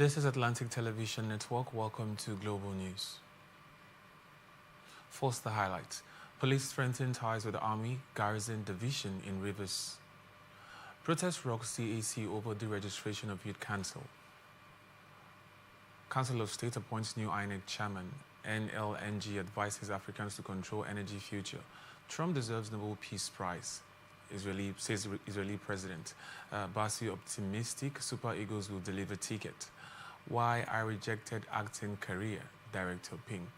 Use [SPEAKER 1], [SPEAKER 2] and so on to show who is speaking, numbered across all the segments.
[SPEAKER 1] This is Atlantic Television Network. Welcome to Global News. First, the highlights. Police strengthen ties with the Army Garrison Division in Rivers. Protest rocks CAC over deregistration of Youth Council. Council of State appoints new INEC chairman. NLNG advises Africans to control energy future. Trump deserves Nobel Peace Prize. Says Israeli President. Basi optimistic Super Eagles will deliver ticket. Why I rejected acting career, Director Pink.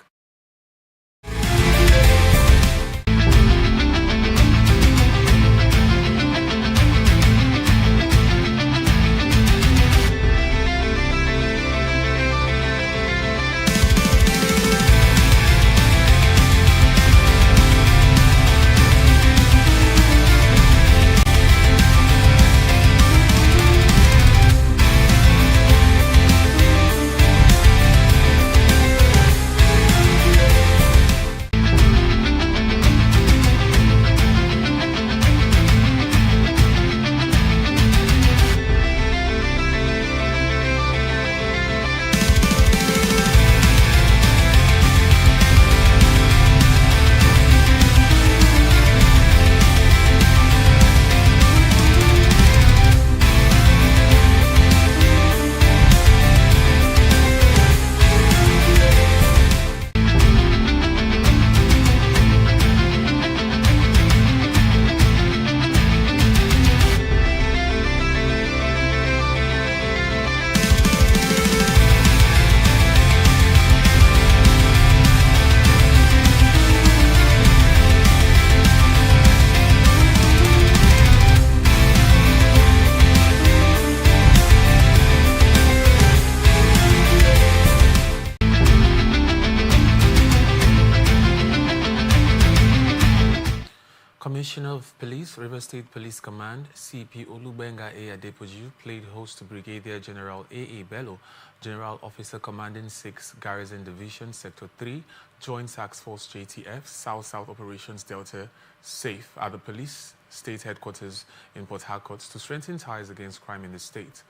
[SPEAKER 1] Commissioner of Police, River State Police Command, CP Olubenga A. Adepoju, played host to Brigadier General A. Bello, General Officer Commanding 6 Garrison Division, Sector 3, Joint Task Force JTF, South-South Operations Delta, SAFE at the Police State Headquarters in Port Harcourt to strengthen ties against crime in the state.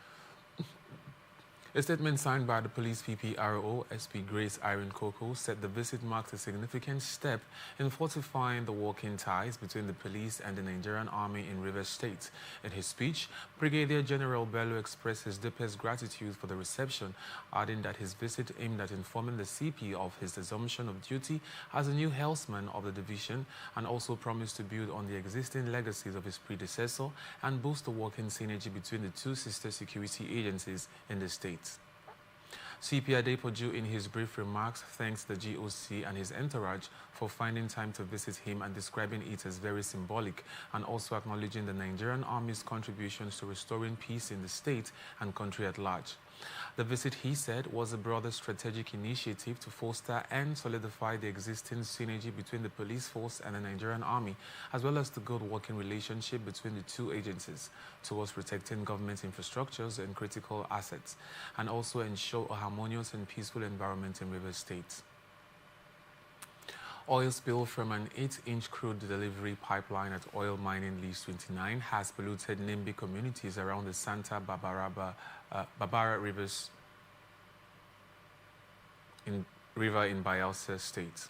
[SPEAKER 1] A statement signed by the police PPRO, SP Grace Irene Coco, said the visit marked a significant step in fortifying the working ties between the police and the Nigerian Army in Rivers State. In his speech, Brigadier General Bello expressed his deepest gratitude for the reception, adding that his visit aimed at informing the CP of his assumption of duty as a new helmsman of the division, and also promised to build on the existing legacies of his predecessor and boost the working synergy between the two sister security agencies in the state. CP Adepoju, in his brief remarks, thanks the GOC and his entourage for finding time to visit him and describing it as very symbolic, and also acknowledging the Nigerian Army's contributions to restoring peace in the state and country at large. The visit, he said, was a broader strategic initiative to foster and solidify the existing synergy between the police force and the Nigerian Army, as well as the good working relationship between the two agencies towards protecting government infrastructures and critical assets, and also ensure a harmonious and peaceful environment in Rivers State. Oil spill from an 8-inch crude delivery pipeline at Oil Mining Lease 29 has polluted NIMBY communities around the Santa Barbara Rivers River in Bayelsa State.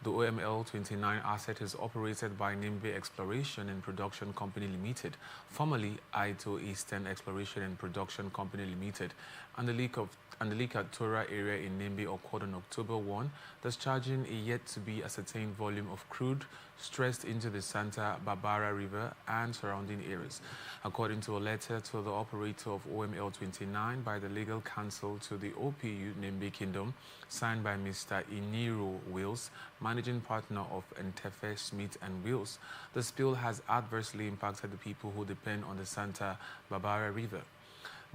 [SPEAKER 1] The OML 29 asset is operated by NIMBY Exploration and Production Company Limited, formerly Aito Eastern Exploration and Production Company Limited, and the leak at Tora area in NIMBY occurred on October 1, discharging a yet-to-be ascertained volume of crude stressed into the Santa Barbara River and surrounding areas, according to a letter to the operator of OML 29 by the legal counsel to the OPU NIMBY Kingdom, signed by Mr. Iniro Wills, managing partner of Entefe Smith and Wills. The spill has adversely impacted the people who depend on the Santa Barbara River.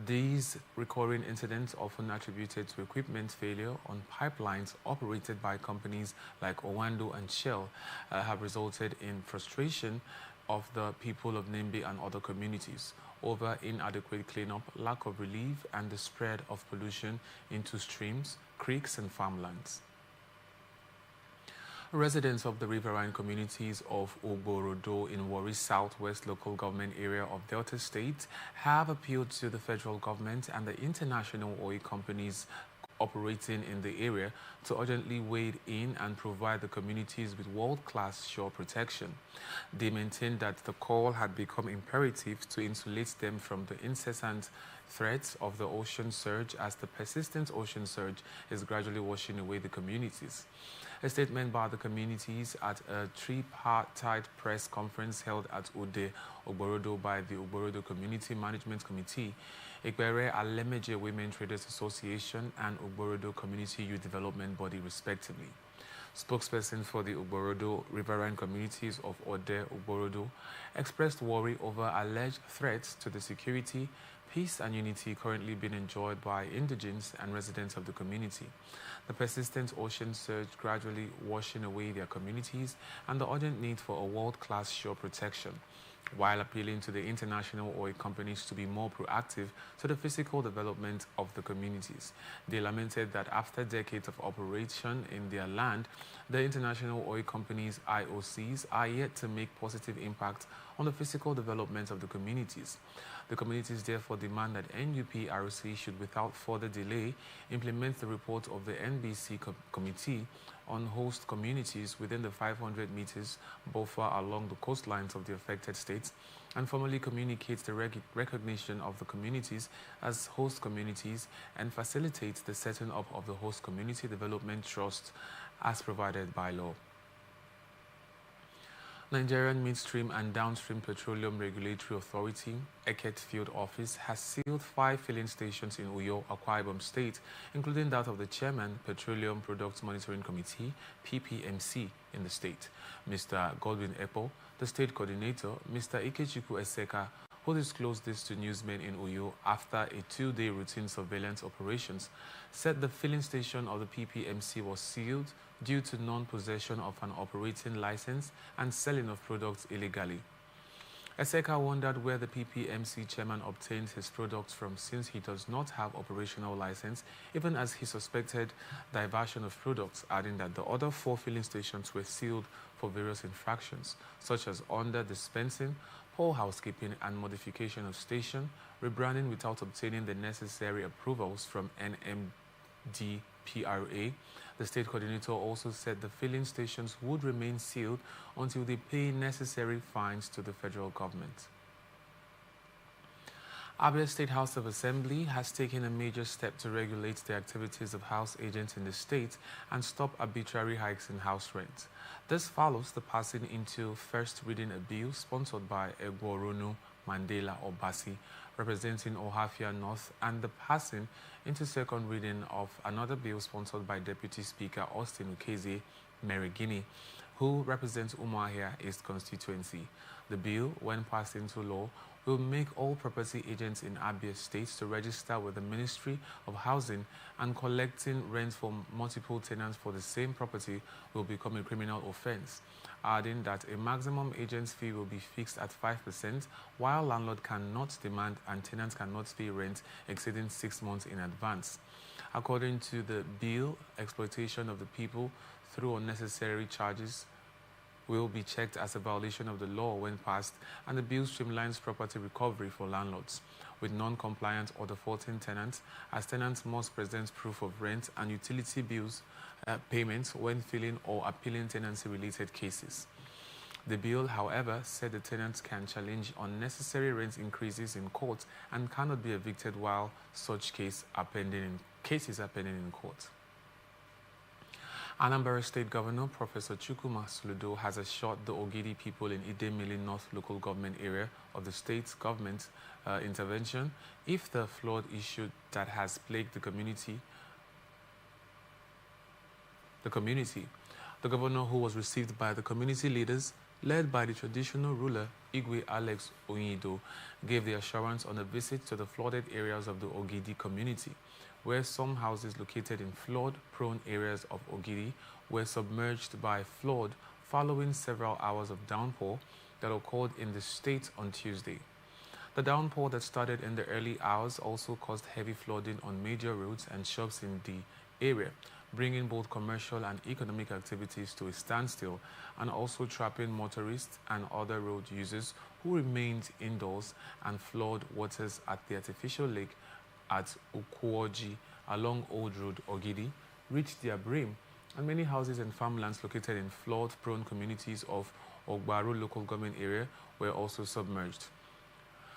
[SPEAKER 1] These recurring incidents, often attributed to equipment failure on pipelines operated by companies like Owando and Shell, have resulted in frustration of the people of NIMBY and other communities over inadequate cleanup, lack of relief, and the spread of pollution into streams, creeks, and farmlands. Residents of the riverine communities of Ogborodo in Warri Southwest local government area of Delta State have appealed to the federal government and the international oil companies operating in the area to urgently wade in and provide the communities with world-class shore protection. They maintained that the call had become imperative to insulate them from the incessant threats of the ocean surge as the persistent ocean surge is gradually washing away the communities. A statement by the communities at a tripartite press conference held at Ode, Ogborodo by the Ogborodo Community Management Committee, Ekbere Alemeje Women Traders Association and Ogborodo Community Youth Development Body respectively. Spokesperson for the Ogborodo riverine communities of Ode, Ogborodo, expressed worry over alleged threats to the security, peace and unity currently being enjoyed by indigents and residents of the community. The persistent ocean surge gradually washing away their communities and the urgent need for a world-class shore protection, while appealing to the international oil companies to be more proactive to the physical development of the communities. They lamented that after decades of operation in their land, the international oil companies, IOCs, are yet to make positive impact on the physical development of the communities. The communities therefore demand that NUPRC should without further delay implement the report of the NBC Committee on host communities within the 500 meters buffer along the coastlines of the affected states and formally communicates the recognition of the communities as host communities and facilitates the setting up of the host community development trust as provided by law. Nigerian Midstream and Downstream Petroleum Regulatory Authority, Eket Field Office, has sealed 5 filling stations in Uyo, Akwa Ibom State, including that of the Chairman, Petroleum Products Monitoring Committee, PPMC, in the state. Mr. Godwin Epo, the state coordinator, Mr. Ikechukwu Eseka, who disclosed this to newsmen in Uyo after a 2-day routine surveillance operations, said the filling station of the PPMC was sealed due to non-possession of an operating license and selling of products illegally. Eseka wondered where the PPMC chairman obtained his products from since he does not have operational license, even as he suspected diversion of products, adding that the other 4 filling stations were sealed for various infractions, such as under-dispensing, poor housekeeping and modification of station, rebranding without obtaining the necessary approvals from NMDPRA. The state coordinator also said the filling stations would remain sealed until they pay necessary fines to the federal government. Abia State House of Assembly has taken a major step to regulate the activities of house agents in the state and stop arbitrary hikes in house rent. This follows the passing into first reading a bill sponsored by Egworonu Mandela Obasi, representing Ohafia North, and the passing into second reading of another bill sponsored by Deputy Speaker Austin Ukeze Merigini, who represents Umuahia East constituency. The bill, when passed into law, will make all property agents in Abia State to register with the Ministry of Housing, and collecting rent from multiple tenants for the same property will become a criminal offense, adding that a maximum agent's fee will be fixed at 5%, while landlord cannot demand and tenants cannot pay rent exceeding 6 months in advance. According to the bill, exploitation of the people through unnecessary charges will be checked as a violation of the law when passed, and the bill streamlines property recovery for landlords with non-compliant or defaulting tenants, as tenants must present proof of rent and utility bills payments when filing or appealing tenancy-related cases. The bill, however, said the tenants can challenge unnecessary rent increases in court and cannot be evicted while such cases are pending in court. Anambra State Governor Professor Chukwuma Soludo has assured the Ogidi people in Idemili North local government area of the state's government intervention if the flood issue that has plagued the community. The governor, who was received by the community leaders led by the traditional ruler Igwe Alex Onyido, gave the assurance on a visit to the flooded areas of the Ogidi community, where some houses located in flood-prone areas of Ogidi were submerged by flood following several hours of downpour that occurred in the state on Tuesday. The downpour that started in the early hours also caused heavy flooding on major roads and shops in the area, bringing both commercial and economic activities to a standstill and also trapping motorists and other road users who remained indoors, and flood waters at the artificial lake at Ukuoji along Old Road Ogidi reached their brim, and many houses and farmlands located in flood-prone communities of Ogbaru local government area were also submerged.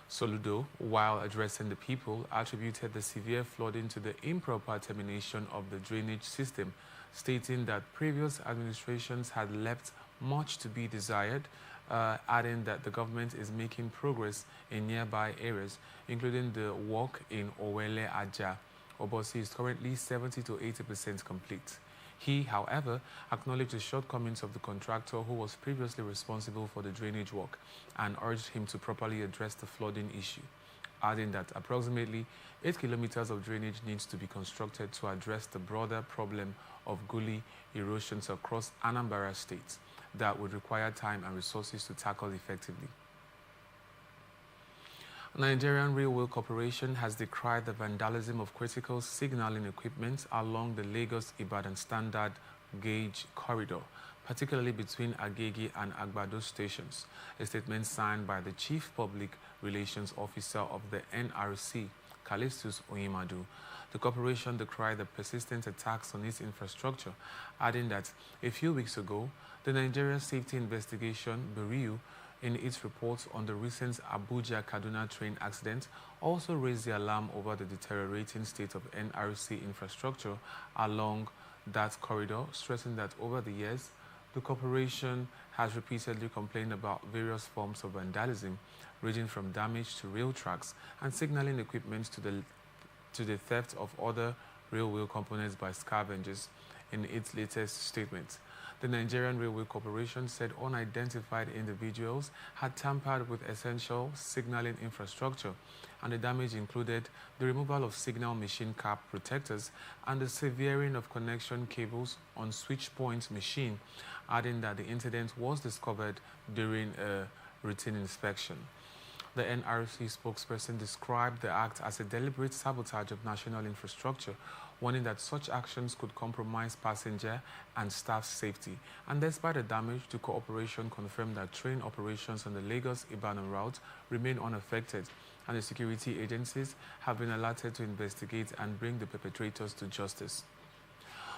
[SPEAKER 1] Soludo, while addressing the people, attributed the severe flooding to the improper termination of the drainage system, stating that previous administrations had left much to be desired, adding that the government is making progress in nearby areas, including the work in Owele Aja. Obosi is currently 70 to 80% complete. He, however, acknowledged the shortcomings of the contractor who was previously responsible for the drainage work and urged him to properly address the flooding issue, adding that approximately 8 kilometers of drainage needs to be constructed to address the broader problem of gully erosions across Anambra State that would require time and resources to tackle effectively. Nigerian Railway Corporation has decried the vandalism of critical signaling equipment along the Lagos-Ibadan standard gauge corridor, particularly between Agege and Agbado stations. A statement signed by the Chief Public Relations Officer of the NRC, Callistus Oyemadu. The corporation decried the persistent attacks on its infrastructure, adding that a few weeks ago, the Nigeria Safety Investigation Bureau, in its reports on the recent Abuja-Kaduna train accident, also raised the alarm over the deteriorating state of NRC infrastructure along that corridor, stressing that over the years, the corporation has repeatedly complained about various forms of vandalism, ranging from damage to rail tracks and signaling equipment to the theft of other railway components by scavengers. In its latest statement, the Nigerian Railway Corporation said unidentified individuals had tampered with essential signaling infrastructure, and the damage included the removal of signal machine cap protectors and the severing of connection cables on switch point machine, adding that the incident was discovered during a routine inspection. The NRC spokesperson described the act as a deliberate sabotage of national infrastructure, warning that such actions could compromise passenger and staff safety. And despite the damage, the corporation confirmed that train operations on the Lagos-Ibadan route remain unaffected, and the security agencies have been alerted to investigate and bring the perpetrators to justice.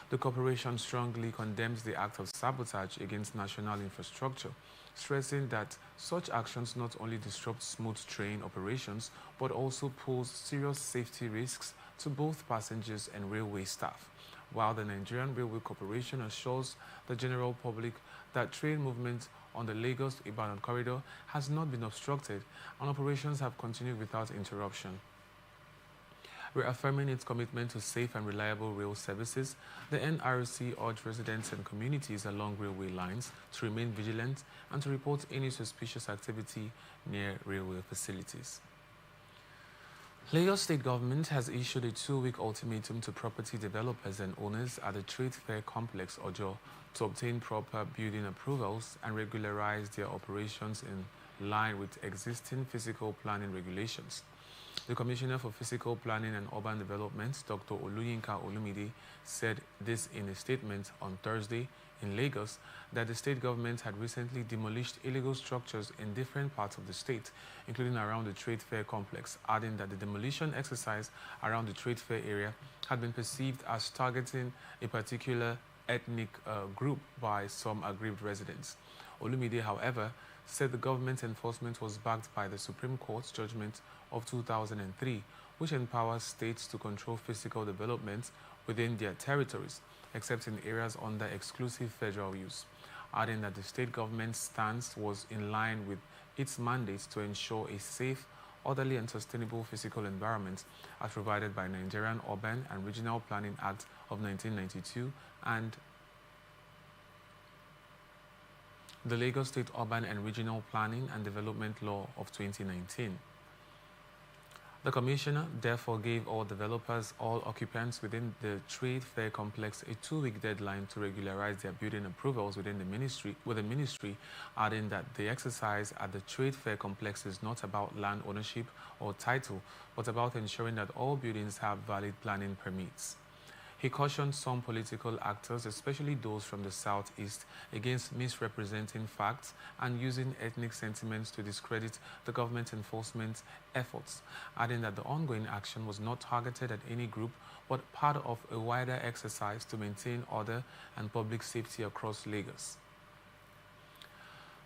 [SPEAKER 1] The corporation strongly condemns the act of sabotage against national infrastructure, stressing that such actions not only disrupt smooth train operations, but also pose serious safety risks to both passengers and railway staff, while the Nigerian Railway Corporation assures the general public that train movement on the Lagos-Ibadan corridor has not been obstructed and operations have continued without interruption. Reaffirming its commitment to safe and reliable rail services, the NRC urged residents and communities along railway lines to remain vigilant and to report any suspicious activity near railway facilities. Lagos State Government has issued a 2-week ultimatum to property developers and owners at the Trade Fair Complex, Ojo, to obtain proper building approvals and regularize their operations in line with existing physical planning regulations. The Commissioner for Physical Planning and Urban Development, Dr. Oluyinka Olumide, said this in a statement on Thursday in Lagos that the state government had recently demolished illegal structures in different parts of the state, including around the Trade Fair complex, adding that the demolition exercise around the Trade Fair area had been perceived as targeting a particular ethnic group by some aggrieved residents. Olumide, however, said the government's enforcement was backed by the Supreme Court's judgment of 2003, which empowers states to control physical development within their territories, except in areas under exclusive federal use, adding that the state government's stance was in line with its mandate to ensure a safe, orderly and sustainable physical environment as provided by Nigerian Urban and Regional Planning Act of 1992 and the Lagos State Urban and Regional Planning and Development Law of 2019. The Commissioner therefore gave all developers, all occupants within the Trade Fair complex a 2-week deadline to regularize their building approvals with the ministry, adding that the exercise at the Trade Fair complex is not about land ownership or title, but about ensuring that all buildings have valid planning permits. He cautioned some political actors, especially those from the southeast, against misrepresenting facts and using ethnic sentiments to discredit the government enforcement efforts, adding that the ongoing action was not targeted at any group but part of a wider exercise to maintain order and public safety across Lagos.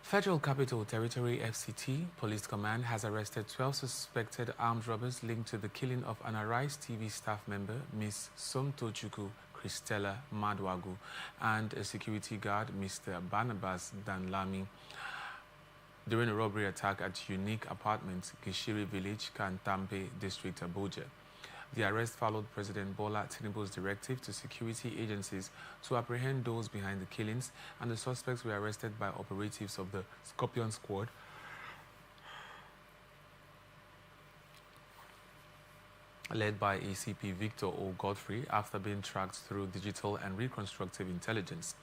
[SPEAKER 1] Federal Capital Territory FCT Police Command has arrested 12 suspected armed robbers linked to the killing of an Arise TV staff member, Ms. Somtochukwu Christella Madwagu, and a security guard, Mr. Barnabas Danlami, during a robbery attack at Unique Apartments, Gishiri Village, Kantampe District, Abuja. The arrest followed President Bola Tinubu's directive to security agencies to apprehend those behind the killings, and the suspects were arrested by operatives of the Scorpion Squad, led by ACP Victor O. Godfrey, after being tracked through digital and reconstructive intelligence.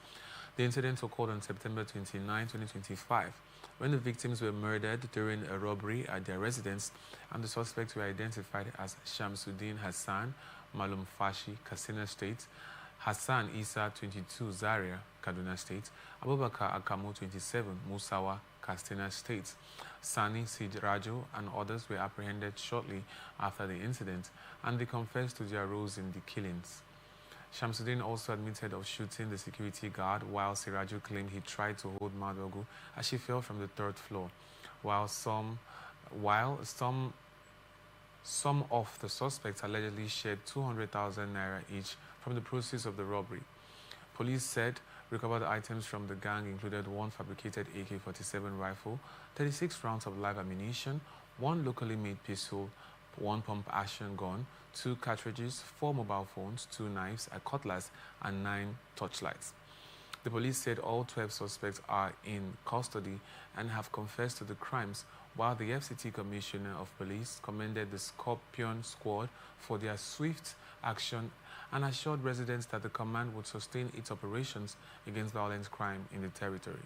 [SPEAKER 1] The incident occurred on September 29, 2025, when the victims were murdered during a robbery at their residence, and the suspects were identified as Shamsuddin Hassan, Malum Fashi, Katsina State; Hassan Isa, 22, Zaria, Kaduna State; Abubakar Akamu, 27, Musawa, Katsina State. Sani Sidrajo and others were apprehended shortly after the incident, and they confessed to their roles in the killings. Shamsuddin also admitted of shooting the security guard, while Siraju claimed he tried to hold Madwagu as she fell from the third floor, while some of the suspects allegedly shared 200,000 naira each from the proceeds of the robbery. Police said recovered items from the gang included one fabricated AK-47 rifle, 36 rounds of live ammunition, one locally made pistol, one pump-action gun, 2 cartridges, 4 mobile phones, 2 knives, a cutlass, and 9 torchlights. The police said all 12 suspects are in custody and have confessed to the crimes, while the FCT Commissioner of Police commended the Scorpion Squad for their swift action and assured residents that the command would sustain its operations against violent crime in the territory.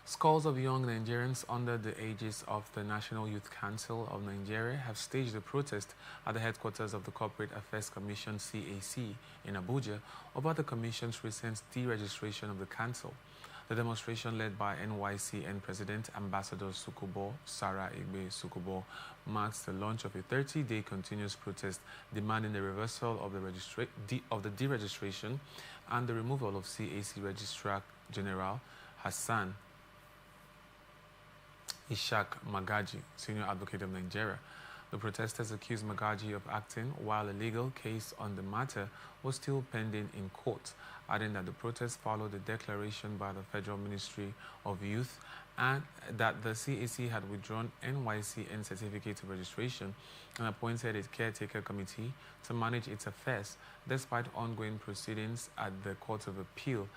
[SPEAKER 1] Scores of young Nigerians under the aegis of the National Youth Council of Nigeria have staged a protest at the headquarters of the Corporate Affairs Commission (CAC) in Abuja over the Commission's recent deregistration of the council. The demonstration, led by NYCN President Ambassador Sukubo Sarah Egbe Sukubo, marks the launch of a 30-day continuous protest demanding the reversal of the deregistration and the removal of CAC Registrar General Hassan Ishaq Magaji, Senior Advocate of Nigeria. The protesters accused Magaji of acting while a legal case on the matter was still pending in court, adding that the protest followed a declaration by the Federal Ministry of Youth and that the CAC had withdrawn NYCN certificate of registration and appointed a caretaker committee to manage its affairs, despite ongoing proceedings at the Court of Appeal.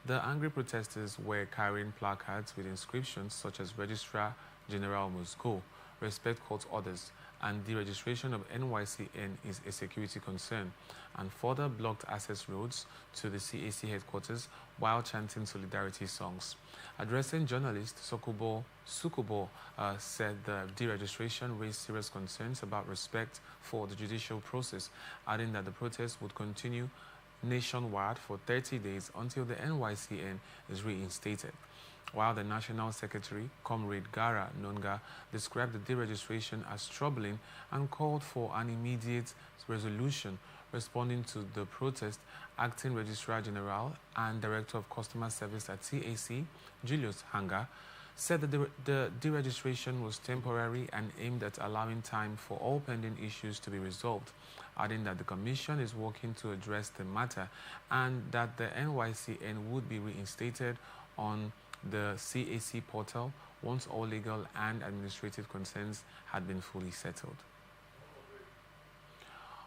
[SPEAKER 1] The angry protesters were carrying placards with inscriptions such as Registrar General must go, respect court orders, and deregistration of NYCN is a security concern, and further blocked access roads to the CAC headquarters while chanting solidarity songs. Addressing journalists, Sukubo said the deregistration raised serious concerns about respect for the judicial process, adding that the protest would continue nationwide for 30 days until the NYCN is reinstated. While the National Secretary, Comrade Gara Nonga, described the deregistration as troubling and called for an immediate resolution. Responding to the protest, Acting Registrar General and Director of Customer Service at CAC, Julius Hanga, said that the deregistration was temporary and aimed at allowing time for all pending issues to be resolved, adding that the Commission is working to address the matter and that the NYCN would be reinstated on the CAC portal once all legal and administrative concerns had been fully settled.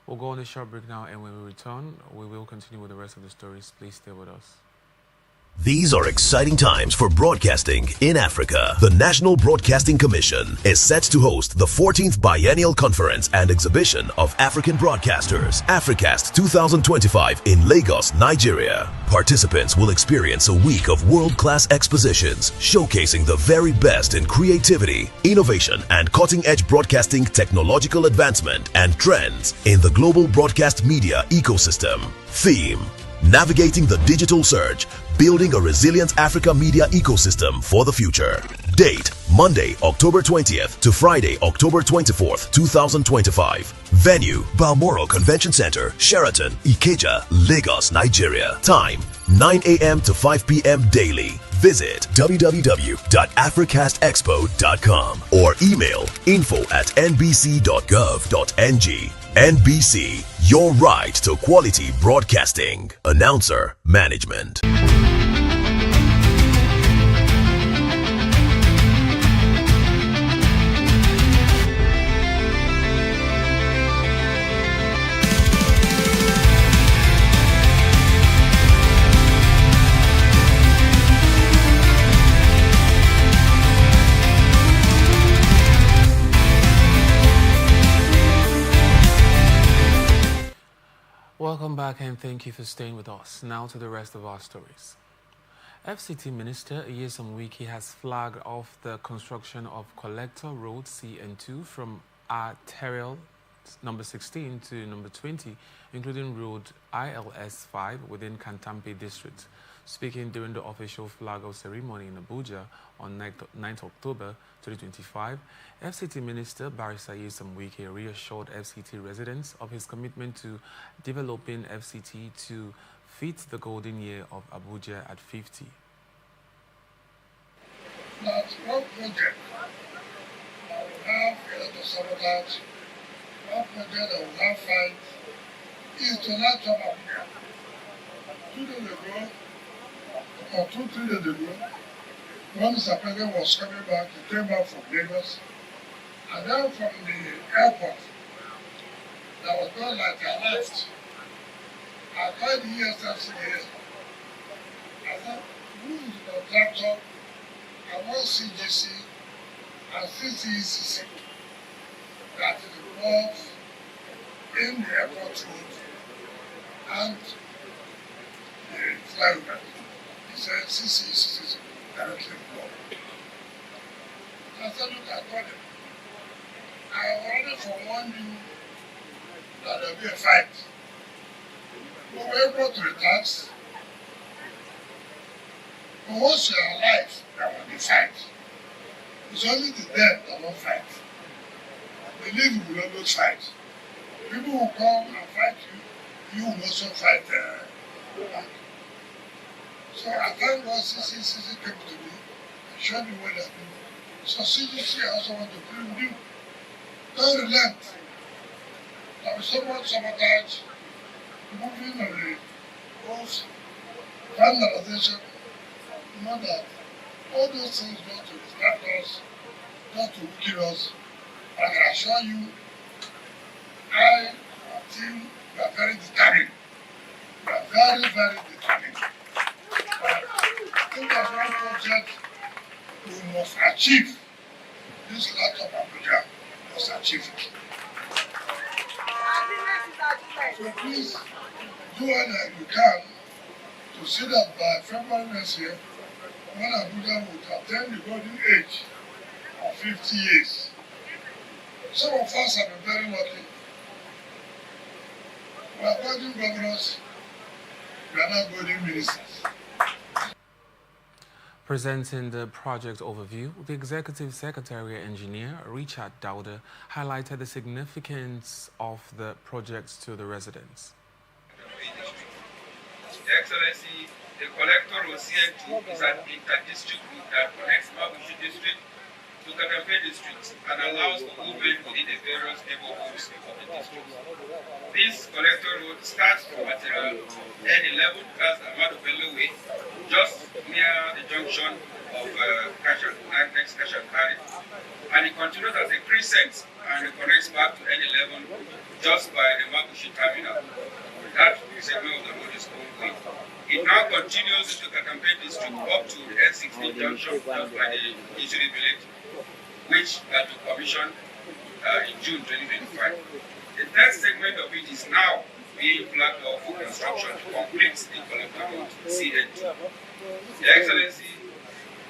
[SPEAKER 1] We'll go on a short break now, and when we return, we will continue with the rest of the stories. Please stay with us.
[SPEAKER 2] These are exciting times for broadcasting in Africa. The National Broadcasting Commission is set to host the 14th Biennial Conference and Exhibition of African Broadcasters, Africast 2025 in Lagos, Nigeria. Participants will experience a week of world-class expositions showcasing the very best in creativity, innovation, and cutting-edge broadcasting technological advancement and trends in the global broadcast media ecosystem. Theme: Navigating the Digital Surge, Building a Resilient Africa Media Ecosystem for the Future. Date: Monday, October 20th to Friday, October 24th, 2025. Venue: Balmoral Convention Center, Sheraton, Ikeja, Lagos, Nigeria. Time: 9 a.m. to 5 p.m. daily. Visit www.africastexpo.com or email info@nbc.gov.ng. NBC, your right to quality broadcasting. Announcer, Management.
[SPEAKER 1] Welcome back and thank you for staying with us. Now to the rest of our stories. FCT Minister Nyesom Wike has flagged off the construction of Collector Road CN2 from Arterial number 16 to number 20, including Road ILS 5 within Kantampe District. Speaking during the official flag-off ceremony in Abuja on 9th October 2025, FCT Minister Barrister Nyesom Wike reassured FCT residents of his commitment to developing FCT to fit the golden year of Abuja at 50.
[SPEAKER 3] That one project that will have a lot of sabotage, one project that will have fight, is to not jump Abuja. 2 days ago, or 2-3 days ago, when Mr. President was coming back, he came back from Lagos, and then from the airport, that was not like I left. I called the ESFC here. I said, who is the contractor? I want CGC and CCECC that is involved in the airport road and the flyover. He said CCECC directly involved. I said, look, I told him, I already forewarned you that there will be a fight. We were able to relax. But once you are alive, there will be fight. It's only the dead that will fight. The living will always fight. People will come and fight you, you will also fight back. So I thank God CCC came to me and showed me what they're doing. So CCC I also want to plead with you. Don't relent. There is so much sabotage, moving of the both vandalization. You know that all those things go to distract us, not to weaken us. But I can assure you, I and our team, we are very determined. We are very, very determined. But I think that one project we must achieve. This laptop Abuja must achieve it. So please do what you can to see that by February next year, when Abuja will attain the golden age of 50 years. Some of us have been very lucky. We are golden governors, we are not golden ministers.
[SPEAKER 1] Presenting the project overview, the Executive Secretary Engineer Richard Dauda highlighted the significance of the project to the residents.
[SPEAKER 4] Your Excellency, the Collector Road CN2 is an inter-district route that connects Mabushi District to Katampe District and allows for movement within the various neighborhoods of the district. This Collector Road starts from Material N11 as Amado Bello Way, just near the junction of next Kashankari, and it continues as a crescent and it connects back to N11 just by the Mabushi terminal. That segment of the road is ongoing. It now continues into Katampe district up to N16 junction just by the Ijiri village, which got to commission in June 2025. The third segment of it is now being flagged off for construction to complete the collector road CN2. Your Excellency,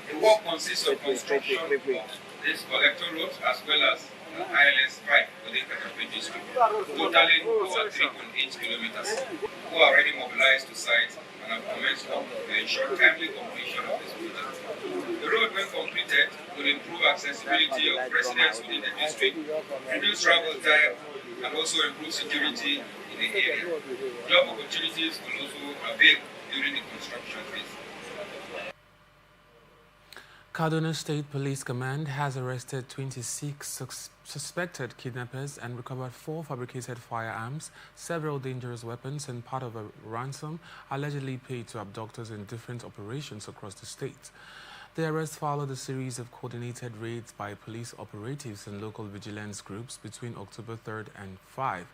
[SPEAKER 4] the work consists of construction of this collector road as well as ILS 5 within Katampe district, totaling over 3.8 kilometers, who are already mobilized to site and have commenced work to ensure timely completion of this project. The road, when completed, will improve accessibility of residents within the district, reduce travel time, and also improve security in the area. Job opportunities will also avail during the construction phase.
[SPEAKER 1] Kaduna State Police Command has arrested 26 suspected kidnappers and recovered 4 fabricated firearms, several dangerous weapons, and part of a ransom allegedly paid to abductors in different operations across the state. The arrest followed a series of coordinated raids by police operatives and local vigilance groups between October 3rd and 5,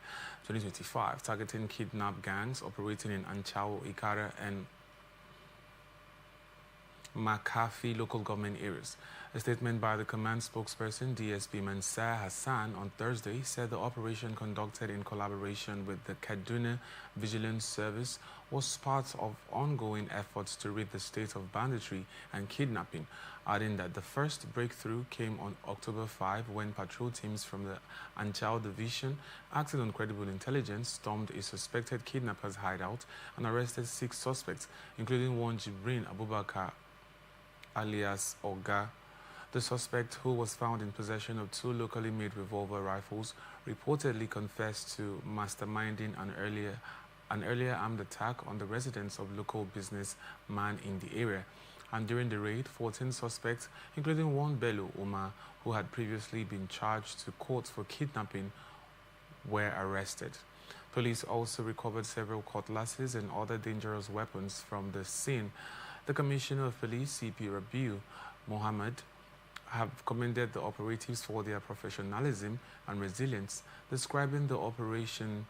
[SPEAKER 1] 2025, targeting kidnap gangs operating in Anchao, Ikara, and Makafi local government areas. A statement by the command spokesperson, DSP Mansar Hassan, on Thursday said the operation conducted in collaboration with the Kaduna Vigilance Service was part of ongoing efforts to rid the state of banditry and kidnapping, adding that the first breakthrough came on October 5 when patrol teams from the Anchao division, acting on credible intelligence, stormed a suspected kidnapper's hideout and arrested 6 suspects, including one Jibrin Abubakar alias Oga. The suspect, who was found in possession of 2 locally made revolver rifles, reportedly confessed to masterminding an earlier armed attack on the residence of local businessman in the area. And during the raid, 14 suspects, including one Bello Umar, who had previously been charged to court for kidnapping, were arrested. Police also recovered several cutlasses and other dangerous weapons from the scene. The Commissioner of Police, CP Rabiu Mohammed, have commended the operatives for their professionalism and resilience, describing the operation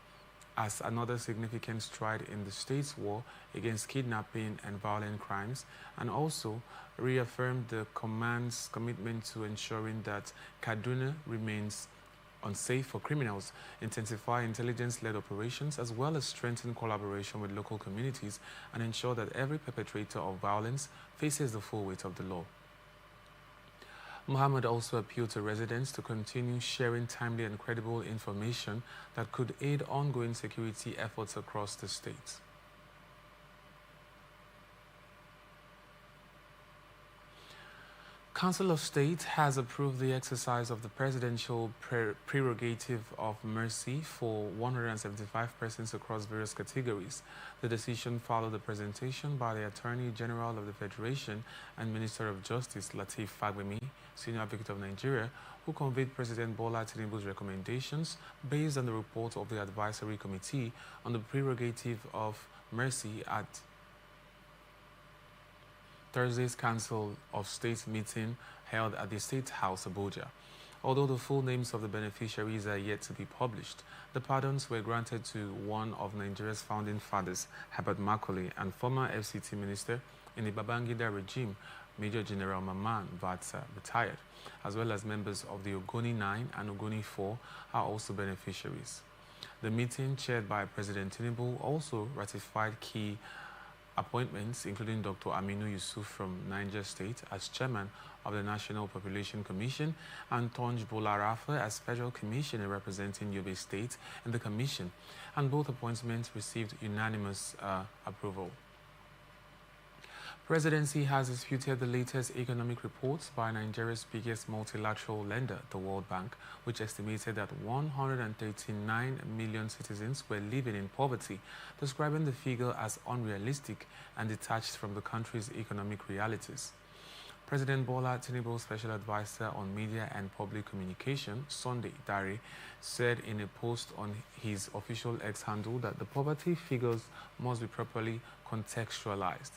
[SPEAKER 1] as another significant stride in the state's war against kidnapping and violent crimes, and also reaffirmed the command's commitment to ensuring that Kaduna remains unsafe for criminals, intensify intelligence-led operations, as well as strengthen collaboration with local communities and ensure that every perpetrator of violence faces the full weight of the law. Mohammed also appealed to residents to continue sharing timely and credible information that could aid ongoing security efforts across the state. Council of State has approved the exercise of the presidential prerogative of mercy for 175 persons across various categories. The decision followed the presentation by the Attorney General of the Federation and Minister of Justice, Lateef Fagbemi, Senior Advocate of Nigeria, who conveyed President Bola Tinubu's recommendations based on the report of the Advisory Committee on the prerogative of mercy at Thursday's Council of State meeting held at the State House, Abuja. Although the full names of the beneficiaries are yet to be published, the pardons were granted to one of Nigeria's founding fathers, Herbert Macaulay, and former FCT minister in the Babangida regime, Major General Maman Vatsa, retired, as well as members of the Ogoni 9 and Ogoni 4 are also beneficiaries. The meeting, chaired by President Tinubu, also ratified key appointments, including Dr. Aminu Yusuf from Niger State as chairman of the National Population Commission and Tonj Bola Rafa as special commissioner representing Yobe State in the commission, and both appointments received unanimous approval. Presidency has disputed the latest economic reports by Nigeria's biggest multilateral lender, the World Bank, which estimated that 139 million citizens were living in poverty, describing the figure as unrealistic and detached from the country's economic realities. President Bola Tinubu's Special Advisor on Media and Public Communication, Sunday Dare, said in a post on his official X handle that the poverty figures must be properly contextualized.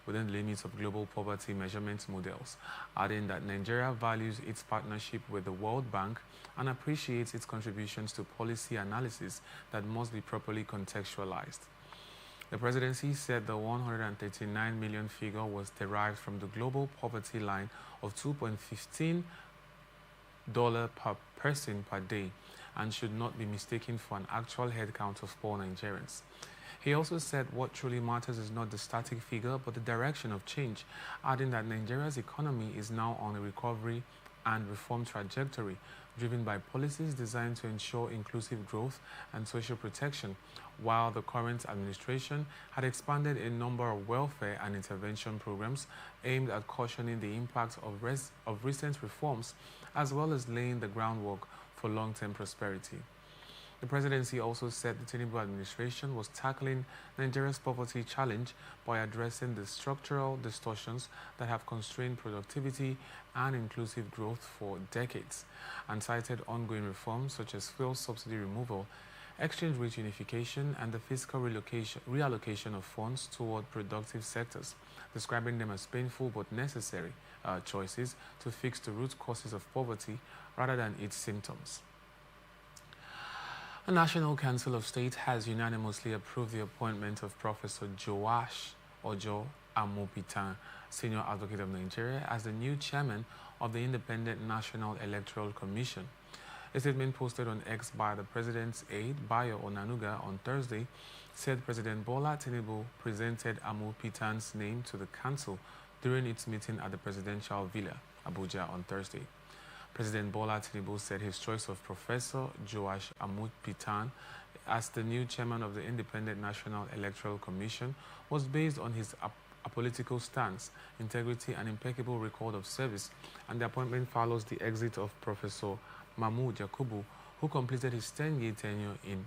[SPEAKER 1] within the limits of global poverty measurement models, adding that Nigeria values its partnership with the World Bank and appreciates its contributions to policy analysis that must be properly contextualized. The presidency said the 139 million figure was derived from the global poverty line of $2.15 per person per day and should not be mistaken for an actual headcount of poor Nigerians. He also said what truly matters is not the static figure but the direction of change, adding that Nigeria's economy is now on a recovery and reform trajectory, driven by policies designed to ensure inclusive growth and social protection, while the current administration had expanded a number of welfare and intervention programs aimed at cushioning the impact of recent reforms, as well as laying the groundwork for long-term prosperity. The presidency also said the Tinubu administration was tackling Nigeria's poverty challenge by addressing the structural distortions that have constrained productivity and inclusive growth for decades, and cited ongoing reforms such as fuel subsidy removal, exchange rate unification, and the fiscal reallocation of funds toward productive sectors, describing them as painful but necessary choices to fix the root causes of poverty rather than its symptoms. The National Council of State has unanimously approved the appointment of Professor Joash Ojo Amopitan, Senior Advocate of Nigeria, as the new chairman of the Independent National Electoral Commission. A statement posted on X by the President's aide, Bayo Onanuga, on Thursday said President Bola Tinubu presented Amopitan's name to the council during its meeting at the Presidential Villa, Abuja, on Thursday. President Bola Tinubu said his choice of Professor Joash Amopitan as the new chairman of the Independent National Electoral Commission was based on his apolitical stance, integrity, and impeccable record of service, and the appointment follows the exit of Professor Mahmoud Yakubu, who completed his 10-year tenure in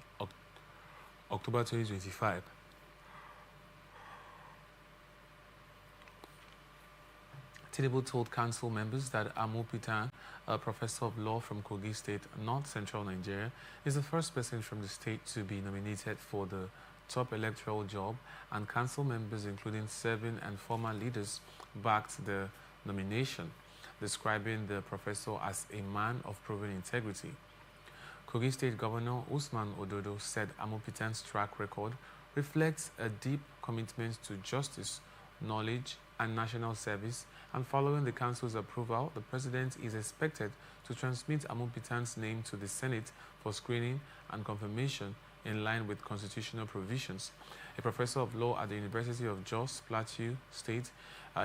[SPEAKER 1] October 2025. Tinubu told council members that Amopitan, a professor of law from Kogi State, North Central Nigeria, is the first person from the state to be nominated for the top electoral job, and council members, including serving and former leaders, backed the nomination, describing the professor as a man of proven integrity. Kogi State Governor Usman Ododo said Amopitan's track record reflects a deep commitment to justice, knowledge, and national service, and following the council's approval, the president is expected to transmit Amopitan's name to the Senate for screening and confirmation in line with constitutional provisions. A professor of law at the University of Jos, Plateau State,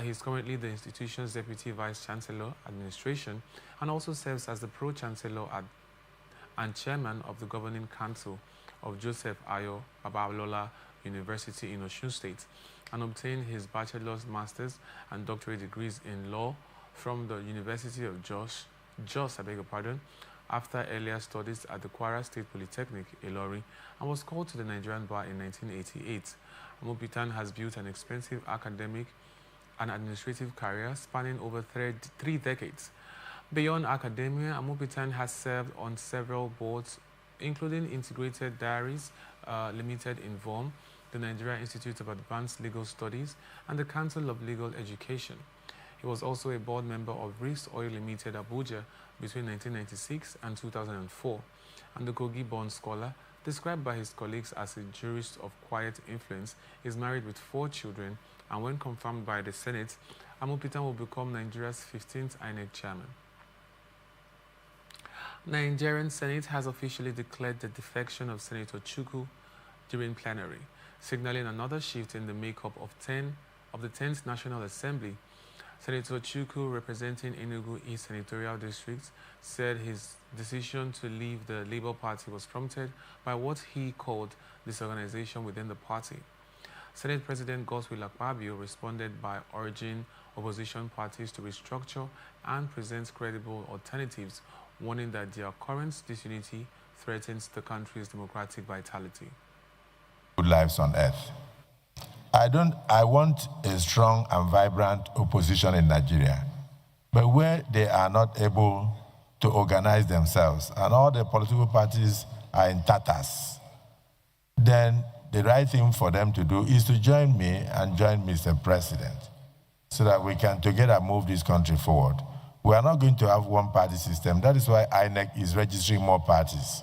[SPEAKER 1] he is currently the institution's Deputy Vice Chancellor Administration and also serves as the Pro-Chancellor and Chairman of the Governing Council of Joseph Ayo Babalola University in Osun State, and obtained his bachelor's, master's, and doctorate degrees in law from the University of Jos, after earlier studies at the Kwara State Polytechnic, Ilori, and was called to the Nigerian bar in 1988. Amopitan has built an expensive academic and administrative career spanning over three decades. Beyond academia, Amopitan has served on several boards, including Integrated Diaries Limited in VOM, the Nigeria Institute of Advanced Legal Studies, and the Council of Legal Education. He was also a board member of Reese Oil Limited, Abuja, between 1996 and 2004, and the Kogi Bond Scholar, described by his colleagues as a jurist of quiet influence, is married with 4 children, and when confirmed by the Senate, Amopitan will become Nigeria's 15th INEC chairman. Nigerian Senate has officially declared the defection of Senator Chukwu during plenary, signaling another shift in the makeup of the 10th National Assembly. Senator Chukwu, representing Enugu East Senatorial District, said his decision to leave the Labour Party was prompted by what he called disorganization within the party. Senate President Godswill Akpabio responded by urging opposition parties to restructure and present credible alternatives, warning that their current disunity threatens the country's democratic vitality.
[SPEAKER 5] Good lives on earth. I want a strong and vibrant opposition in Nigeria, but where they are not able to organize themselves and all the political parties are in tatters, then the right thing for them to do is to join me and join Mr. President so that we can together move this country forward. We are not going to have one-party system. That is why INEC is registering more parties.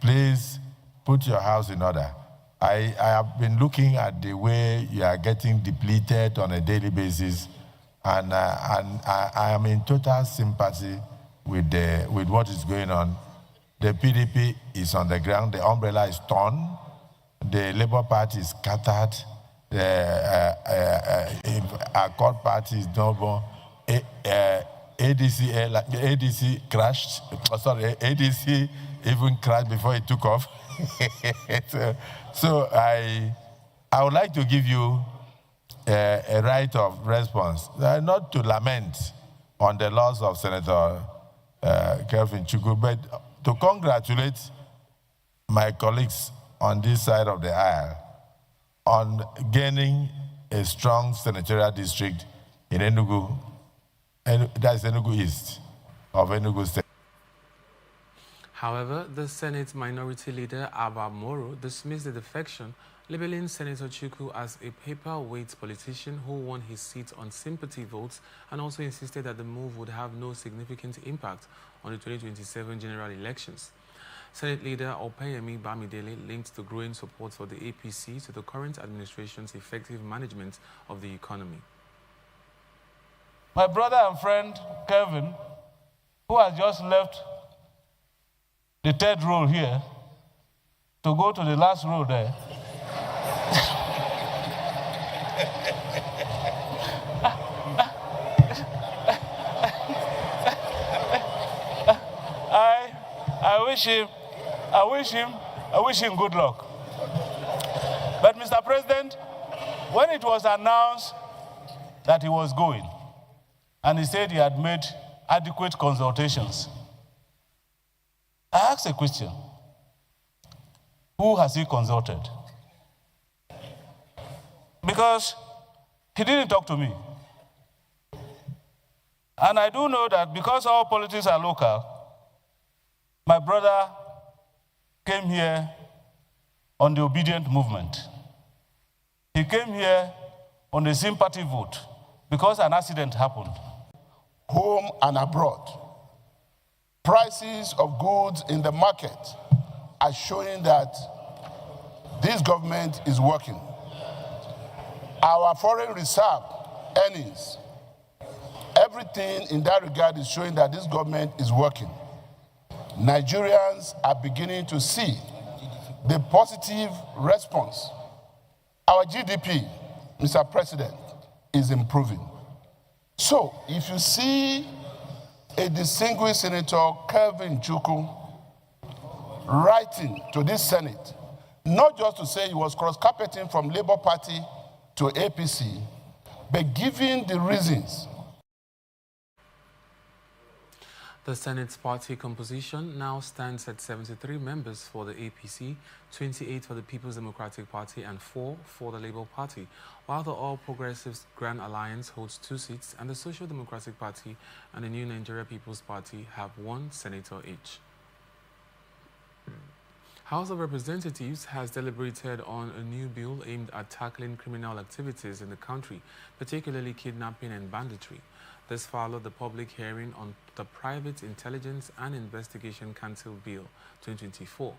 [SPEAKER 5] Please put your house in order. I have been looking at the way you are getting depleted on a daily basis, and I am in total sympathy with what is going on. The PDP is on the ground, the umbrella is torn, the Labour Party is scattered, the Accord Party is double, ADC crashed, ADC even crashed before it took off. So I would like to give you a right of response, not to lament on the loss of Senator Kelvin Chukwu, but to congratulate my colleagues on this side of the aisle on gaining a strong senatorial district in Enugu, and that's Enugu East of Enugu State.
[SPEAKER 1] However, the Senate Minority Leader Abba Moro dismissed the defection, labeling Senator Chukwu as a paperweight politician who won his seat on sympathy votes, and also insisted that the move would have no significant impact on the 2027 general elections. Senate Leader Opeyemi Bamidele linked the growing support for the APC to the current administration's effective management of the economy.
[SPEAKER 6] My brother and friend, Kevin, who has just left the third row here to go to the last row there. I wish him good luck. But Mr. President, when it was announced that he was going, and he said he had made adequate consultations, I asked a question. Who has he consulted? Because he didn't talk to me. And I do know that because all politics are local, my brother came here on the obedient movement. He came here on a sympathy vote because an accident happened.
[SPEAKER 7] Home and abroad, prices of goods in the market are showing that this government is working. Our foreign reserve earnings, everything in that regard is showing that this government is working. Nigerians are beginning to see the positive response. Our GDP, Mr. President, is improving. So if you see a distinguished Senator Kelvin Chukwu writing to this Senate, not just to say he was cross-carpeting from Labour Party to APC, but giving the reasons.
[SPEAKER 1] The Senate's party composition now stands at 73 members for the APC, 28 for the People's Democratic Party, and 4 for the Labour Party, while the All Progressives Grand Alliance holds 2 seats, and the Social Democratic Party and the New Nigeria People's Party have 1 senator each. House of Representatives has deliberated on a new bill aimed at tackling criminal activities in the country, particularly kidnapping and banditry. This followed the public hearing on the Private Intelligence and Investigation Council Bill 2024,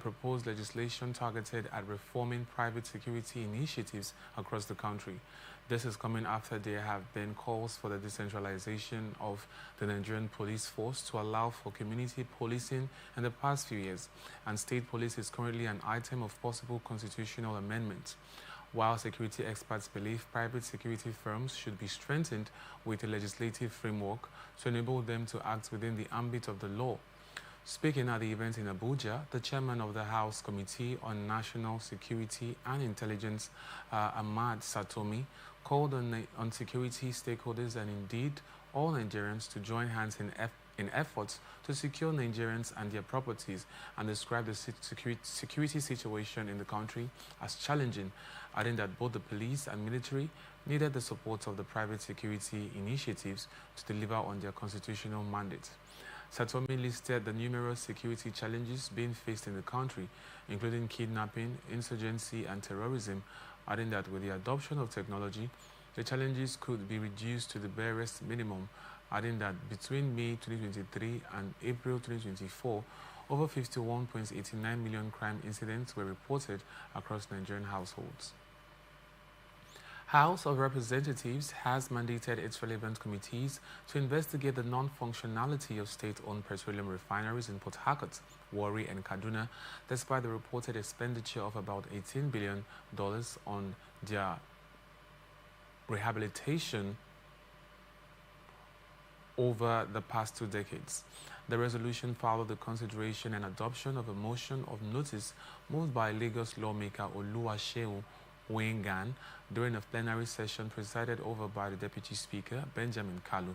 [SPEAKER 1] proposed legislation targeted at reforming private security initiatives across the country. This is coming after there have been calls for the decentralization of the Nigerian police force to allow for community policing in the past few years, and state police is currently an item of possible constitutional amendment. While security experts believe private security firms should be strengthened with a legislative framework to enable them to act within the ambit of the law. Speaking at the event in Abuja, the chairman of the House Committee on National Security and Intelligence, Ahmad Satomi, called on security stakeholders and indeed all Nigerians to join hands in efforts to secure Nigerians and their properties, and described the security situation in the country as challenging, adding that both the police and military needed the support of the private security initiatives to deliver on their constitutional mandate. Satomi listed the numerous security challenges being faced in the country, including kidnapping, insurgency, and terrorism, adding that with the adoption of technology, the challenges could be reduced to the barest minimum, adding that between May 2023 and April 2024, over 51.89 million crime incidents were reported across Nigerian households. House of Representatives has mandated its relevant committees to investigate the non-functionality of state-owned petroleum refineries in Port Harcourt, Warri, and Kaduna, despite the reported expenditure of about $18 billion on their rehabilitation over the past 2 decades. The resolution followed the consideration and adoption of a motion of notice moved by Lagos lawmaker Oluwaseun Oyengan during a plenary session presided over by the Deputy Speaker, Benjamin Kalu,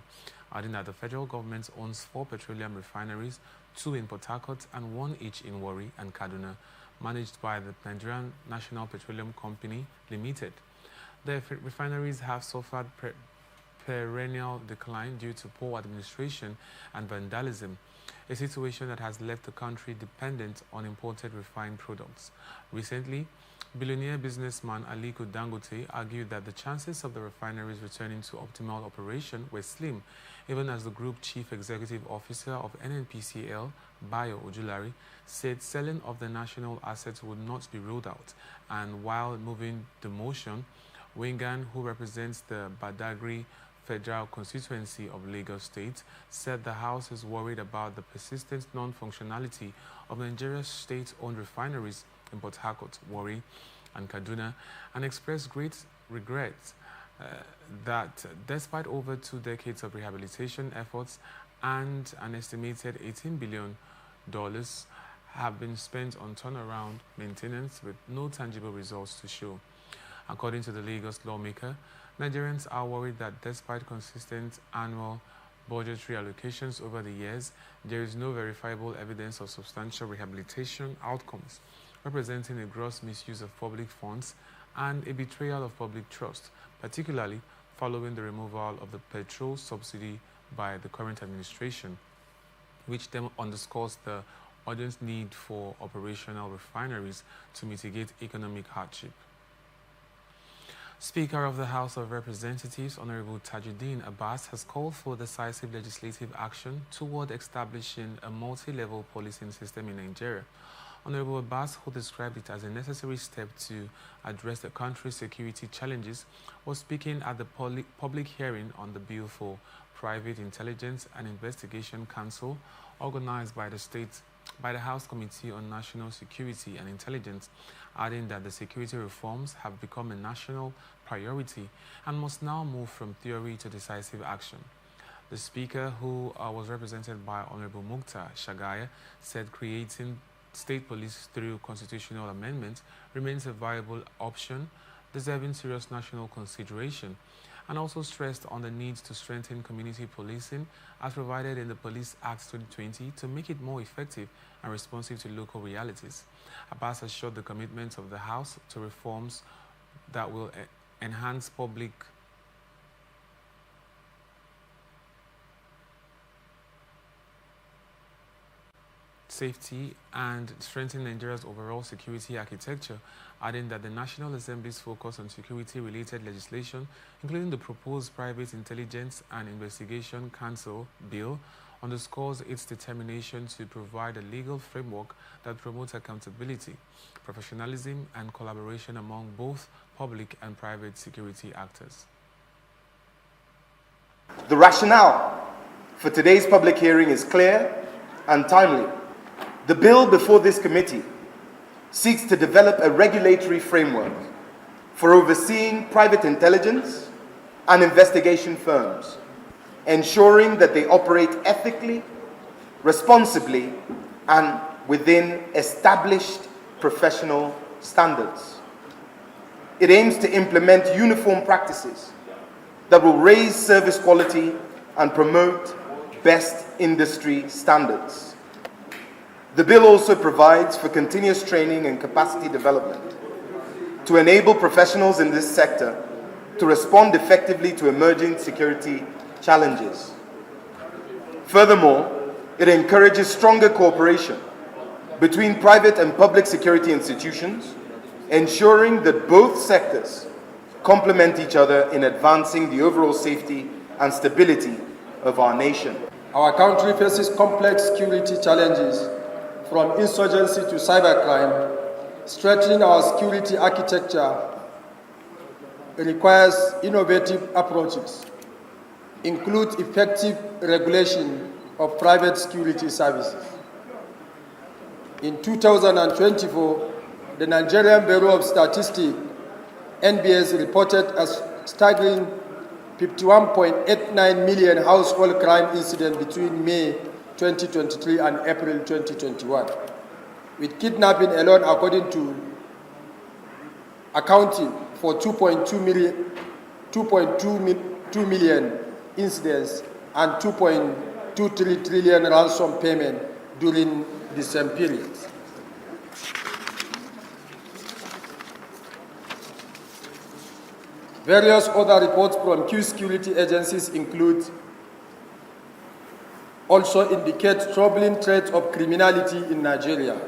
[SPEAKER 1] adding that the federal government owns 4 petroleum refineries, 2 in Port Harcourt and 1 each in Warri and Kaduna, managed by the Nigerian National Petroleum Company Limited. The refineries have suffered perennial decline due to poor administration and vandalism, a situation that has left the country dependent on imported refined products. Recently, billionaire businessman Aliko Dangote argued that the chances of the refineries returning to optimal operation were slim, even as the group chief executive officer of NNPCL, Bayo Ojulari, said selling of the national assets would not be ruled out. And while moving the motion, Oyengan, who represents the Badagry Federal Constituency of Lagos State, said the House is worried about the persistent non-functionality of Nigeria's state-owned refineries in Port Harcourt, Warri, and Kaduna, and expressed great regret that despite over 2 decades of rehabilitation efforts and an estimated $18 billion have been spent on turnaround maintenance with no tangible results to show. According to the Lagos lawmaker, Nigerians are worried that despite consistent annual budgetary allocations over the years, there is no verifiable evidence of substantial rehabilitation outcomes, representing a gross misuse of public funds and a betrayal of public trust, particularly following the removal of the petrol subsidy by the current administration, which underscores the urgent need for operational refineries to mitigate economic hardship. Speaker of the House of Representatives, Honorable Tajuddin Abbas, has called for decisive legislative action toward establishing a multi-level policing system in Nigeria. Honorable Abbas, who described it as a necessary step to address the country's security challenges, was speaking at the public hearing on the Bill for Private Intelligence and Investigation Council, organized by the House Committee on National Security and Intelligence, adding that the security reforms have become a national priority and must now move from theory to decisive action. The Speaker, who was represented by Honorable Mukhtar Shagaya, said creating state police through constitutional amendment remains a viable option, deserving serious national consideration, and also stressed on the need to strengthen community policing as provided in the Police Act 2020 to make it more effective and responsive to local realities. Abbas assured the commitment of the House to reforms that will enhance public safety and strengthen Nigeria's overall security architecture, adding that the National Assembly's focus on security-related legislation, including the proposed Private Intelligence and Investigation Council bill, underscores its determination to provide a legal framework that promotes accountability, professionalism, and collaboration among both public and private security actors.
[SPEAKER 8] The rationale for today's public hearing is clear and timely. The bill before this committee seeks to develop a regulatory framework for overseeing private intelligence and investigation firms, ensuring that they operate ethically, responsibly, and within established professional standards. It aims to implement uniform practices that will raise service quality and promote best industry standards. The bill also provides for continuous training and capacity development to enable professionals in this sector to respond effectively to emerging security challenges. Furthermore, It encourages stronger cooperation between private and public security institutions, ensuring that both sectors complement each other in advancing the overall safety and stability of our nation.
[SPEAKER 9] Our country faces complex security challenges, from insurgency to cybercrime. Strengthening our security architecture requires innovative approaches, include effective regulation of private security services. In 2024, the Nigerian Bureau of Statistics, NBS, reported a staggering 51.89 million household crime incidents between May 2023 and April 2021, with kidnapping alone accounting for 2.2 million incidents and 2.23 trillion ransom payment during the same period. Various other reports from key security agencies also indicate troubling threats of criminality in Nigeria.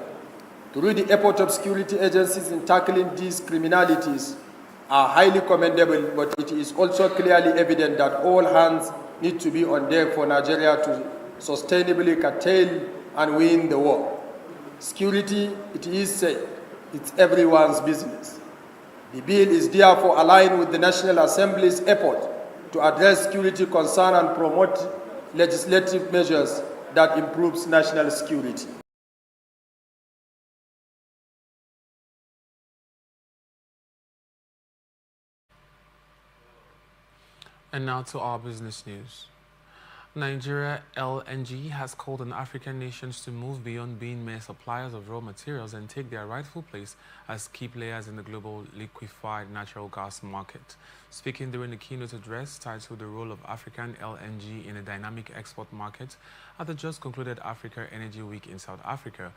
[SPEAKER 9] Through the effort of security agencies in tackling these criminalities are highly commendable, but it is also clearly evident that all hands need to be on deck for Nigeria to sustainably curtail and win the war. Security, it is said, it's everyone's business. The bill is therefore aligned with the National Assembly's effort to address security concern and promote legislative measures that improves national security.
[SPEAKER 1] And now to our business news. Nigeria LNG has called on African nations to move beyond being mere suppliers of raw materials and take their rightful place as key players in the global liquefied natural gas market. Speaking during the keynote address titled "The Role of African LNG in a Dynamic Export Market" at the just concluded Africa Energy Week in South Africa,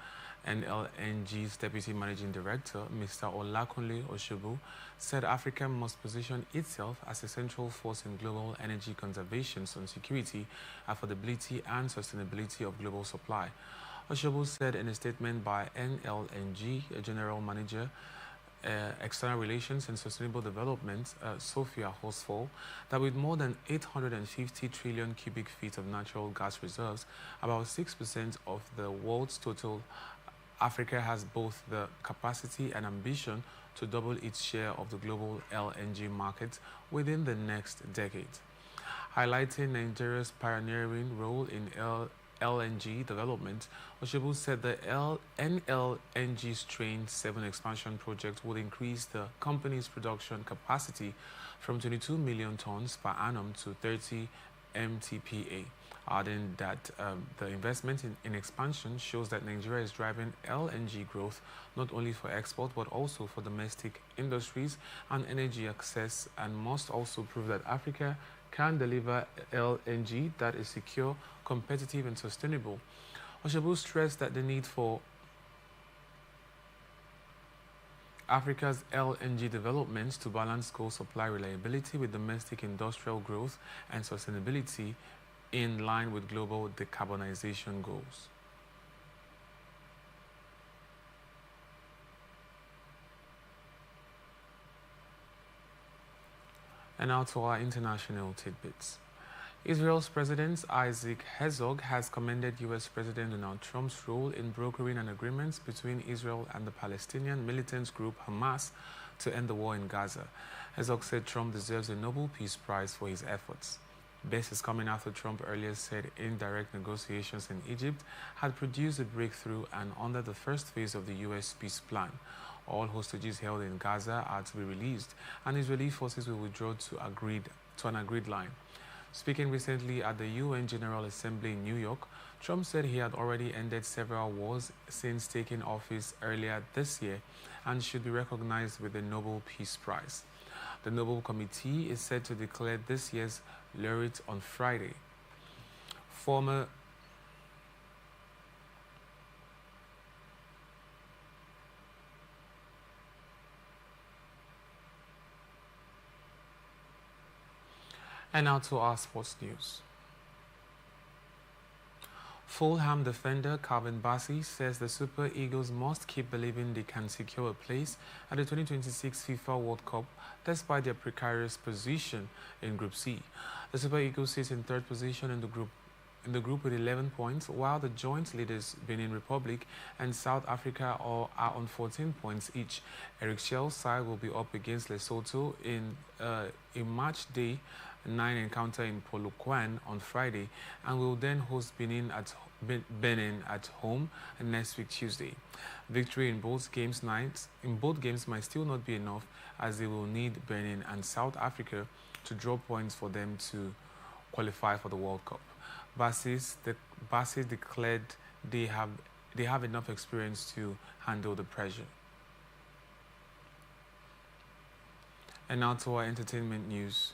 [SPEAKER 1] NLNG's Deputy Managing Director, Mr. Olakunle Oshobu, said Africa must position itself as a central force in global energy conservation and security, affordability and sustainability of global supply. Oshobu said in a statement by NLNG General Manager, External Relations and Sustainable Development, Sophia Hosfall, that with more than 850 trillion cubic feet of natural gas reserves, about 6% of the world's total, Africa has both the capacity and ambition to double its share of the global LNG market within the next decade. Highlighting Nigeria's pioneering role in LNG development, Oshobu said the NLNG's Train 7 expansion project would increase the company's production capacity from 22 million tons per annum to 30 MTPA, adding that the investment in expansion shows that Nigeria is driving LNG growth not only for export but also for domestic industries and energy access, and must also prove that Africa can deliver LNG that is secure, competitive and sustainable. Oshobu stressed that the need for Africa's LNG developments to balance coal supply reliability with domestic industrial growth and sustainability in line with global decarbonization goals. And now to our international tidbits. Israel's President Isaac Herzog has commended U.S. President Donald Trump's role in brokering an agreement between Israel and the Palestinian militant group Hamas to end the war in Gaza. Herzog said Trump deserves a Nobel Peace Prize for his efforts. This is coming after Trump earlier said indirect negotiations in Egypt had produced a breakthrough, and under the first phase of the U.S. peace plan, all hostages held in Gaza are to be released, and Israeli forces will withdraw to an agreed line. Speaking recently at the UN General Assembly in New York, Trump said he had already ended several wars since taking office earlier this year and should be recognized with the Nobel Peace Prize. The Nobel Committee is set to declare this year's laureate on Friday. And now to our sports news. Fulham defender Calvin Bassey says the Super Eagles must keep believing they can secure a place at the 2026 FIFA World Cup despite their precarious position in Group C. The Super Eagles sit in third position in the group with 11 points, while the joint leaders Benin Republic and South Africa are on 14 points each. Eric Shell's side will be up against Lesotho in a match day 9 encounter in Polokwane on Friday, and will then host Benin at home next week Tuesday. Victory in both games might still not be enough, as they will need Benin and South Africa to draw points for them to qualify for the World Cup. Bassey declared they have enough experience to handle the pressure. And now to our entertainment news.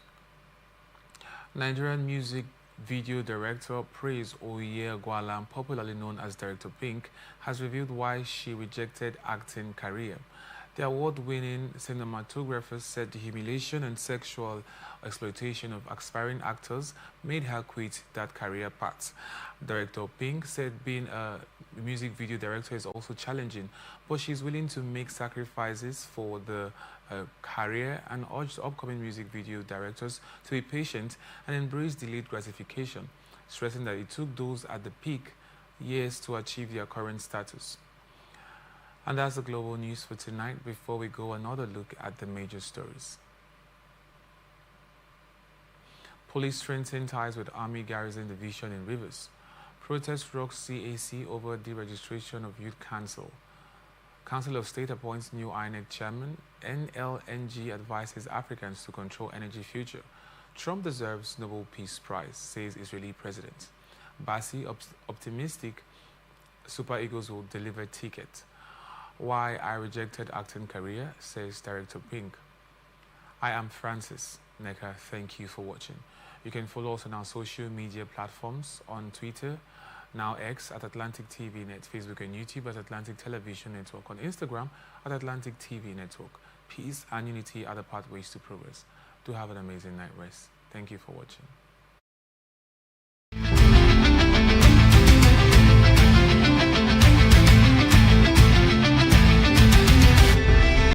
[SPEAKER 1] Nigerian music video director Praise Oye Gwalam, popularly known as Director Pink, has revealed why she rejected acting career. The award-winning cinematographer said the humiliation and sexual exploitation of aspiring actors made her quit that career path. Director Pink said being a music video director is also challenging, but she's willing to make sacrifices for the career and urged upcoming music video directors to be patient and embrace delayed gratification, stressing that it took those at the peak years to achieve their current status. And that's the global news for tonight. Before we go, another look at the major stories. Police strengthen ties with Army Garrison Division in Rivers. Protest rocks CAC over deregistration of Youth Council. Council of State appoints new INEC chairman. NLNG advises Africans to control energy future. Trump deserves Nobel Peace Prize, says Israeli president. Bassey optimistic Super Eagles will deliver ticket. Why I rejected acting career, says Director Pink. I am Francis Neka. Thank you for watching. You can follow us on our social media platforms on Twitter, now X at Atlantic TV Net, Facebook and YouTube at Atlantic Television Network, on Instagram at Atlantic TV Network. Peace and unity are the pathways to progress. Do have an amazing night rest. Thank you for watching.